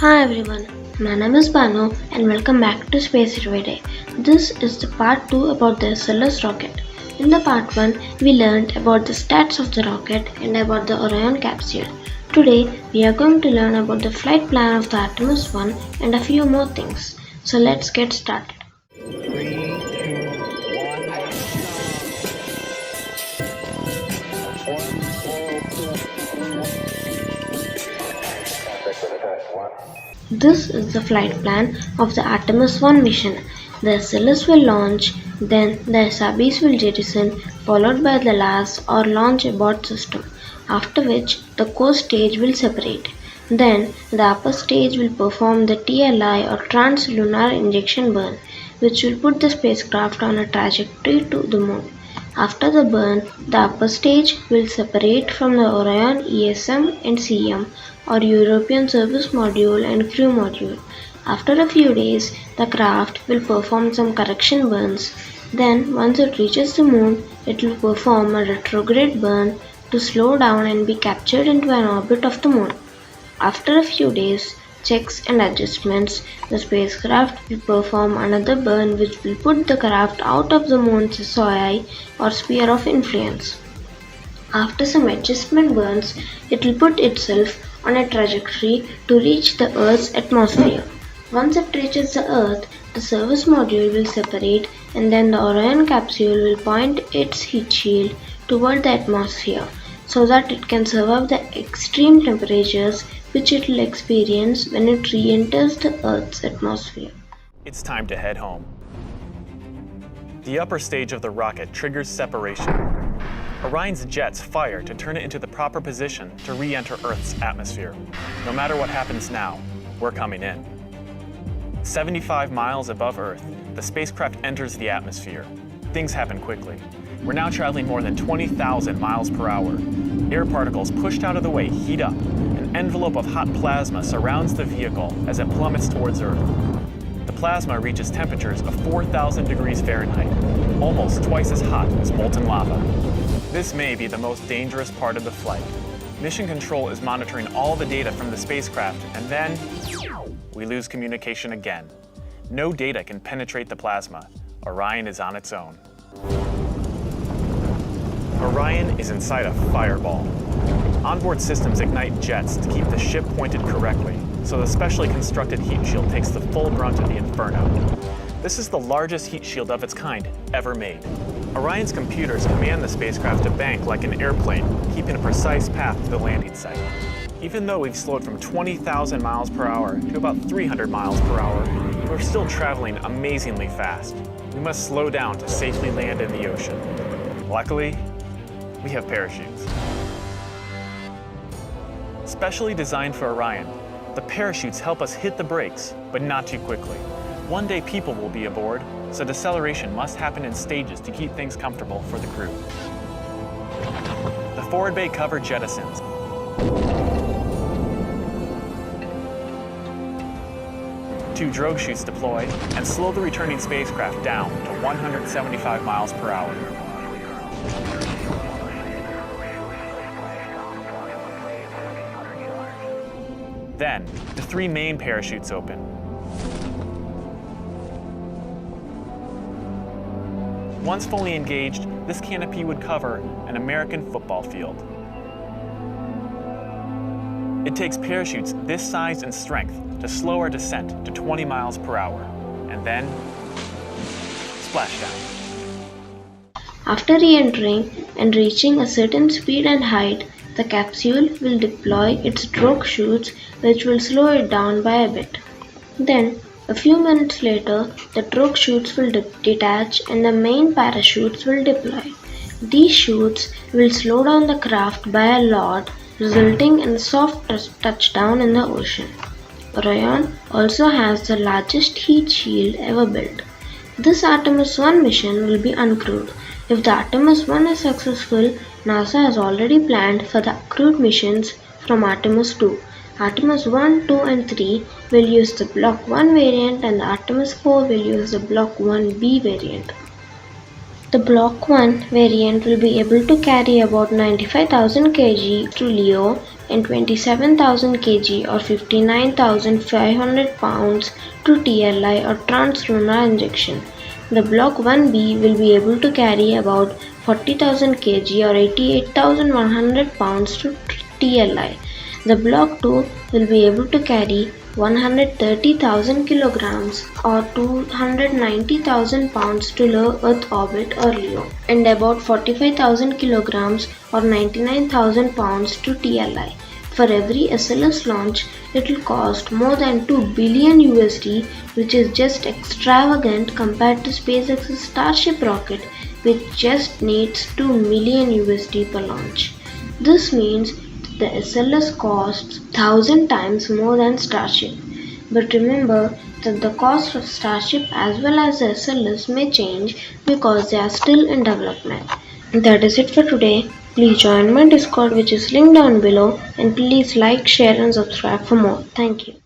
Hi everyone, my name is Banu and welcome back to Space Everyday. This is the part 2 about the SLS rocket. In the part 1, we learned about the stats of the rocket and about the Orion capsule. Today, we are going to learn about the flight plan of the Artemis 1 and a few more things. So let's get started. This is the flight plan of the Artemis 1 mission. The SLS will launch, then the SRBs will jettison, followed by the LAS or launch abort system, after which the core stage will separate. Then the upper stage will perform the TLI or Trans-Lunar Injection burn, which will put the spacecraft on a trajectory to the moon. After the burn, the upper stage will separate from the Orion ESM and CM or European Service Module and Crew Module. After a few days, the craft will perform some correction burns. Then, once it reaches the moon, it will perform a retrograde burn to slow down and be captured into an orbit of the moon. After a few days, checks and adjustments, the spacecraft will perform another burn which will put the craft out of the moon's SOI or sphere of influence. After some adjustment burns, it will put itself on a trajectory to reach the Earth's atmosphere. Once it reaches the Earth, the service module will separate and then the Orion capsule will point its heat shield toward the atmosphere so that it can survive the extreme temperatures which it will experience when it re-enters the Earth's atmosphere. It's time to head home. The upper stage of the rocket triggers separation. Orion's jets fire to turn it into the proper position to re-enter Earth's atmosphere. No matter what happens now, we're coming in. 75 miles above Earth, the spacecraft enters the atmosphere. Things happen quickly. We're now traveling more than 20,000 miles per hour. Air particles pushed out of the way heat up. An envelope of hot plasma surrounds the vehicle as it plummets towards Earth. The plasma reaches temperatures of 4,000 degrees Fahrenheit, almost twice as hot as molten lava. This may be the most dangerous part of the flight. Mission Control is monitoring all the data from the spacecraft, and then we lose communication again. No data can penetrate the plasma. Orion is on its own. Orion is inside a fireball. Onboard systems ignite jets to keep the ship pointed correctly, so the specially constructed heat shield takes the full brunt of the inferno. This is the largest heat shield of its kind ever made. Orion's computers command the spacecraft to bank like an airplane, keeping a precise path to the landing site. Even though we've slowed from 20,000 miles per hour to about 300 miles per hour, we're still traveling amazingly fast. We must slow down to safely land in the ocean. Luckily, we have parachutes. Specially designed for Orion, the parachutes help us hit the brakes, but not too quickly. One day people will be aboard, so deceleration must happen in stages to keep things comfortable for the crew. The forward bay cover jettisons. Two drogue chutes deploy and slow the returning spacecraft down to 175 miles per hour. Then, the three main parachutes open. Once fully engaged, this canopy would cover an American football field. It takes parachutes this size and strength to slow our descent to 20 miles per hour, and then splashdown. After re-entering and reaching a certain speed and height, the capsule will deploy its drogue chutes which will slow it down by a bit. Then, a few minutes later, the drogue chutes will detach and the main parachutes will deploy. These chutes will slow down the craft by a lot, resulting in a soft touchdown in the ocean. Orion also has the largest heat shield ever built. This Artemis 1 mission will be uncrewed. If the Artemis 1 is successful, NASA has already planned for the crewed missions from Artemis 2. Artemis 1, 2 and 3 will use the Block 1 variant and the Artemis 4 will use the Block 1B variant. The Block 1 variant will be able to carry about 95,000 kg to LEO and 27,000 kg or 59,500 pounds to TLI or Trans-Lunar Injection. The Block 1B will be able to carry about 40,000 kg or 88,100 pounds to TLI. The Block 2 will be able to carry 130,000 kilograms or 290,000 pounds to low Earth orbit or LEO, and about 45,000 kilograms or 99,000 pounds to TLI. For every SLS launch, it will cost more than 2 billion USD, which is just extravagant compared to SpaceX's Starship rocket, which just needs 2 million USD per launch. This means the SLS costs 1,000 times more than Starship. But remember that the cost of Starship as well as the SLS may change because they are still in development. That is it for today. Please join my Discord, which is linked down below, and please like, share and subscribe for more. Thank you.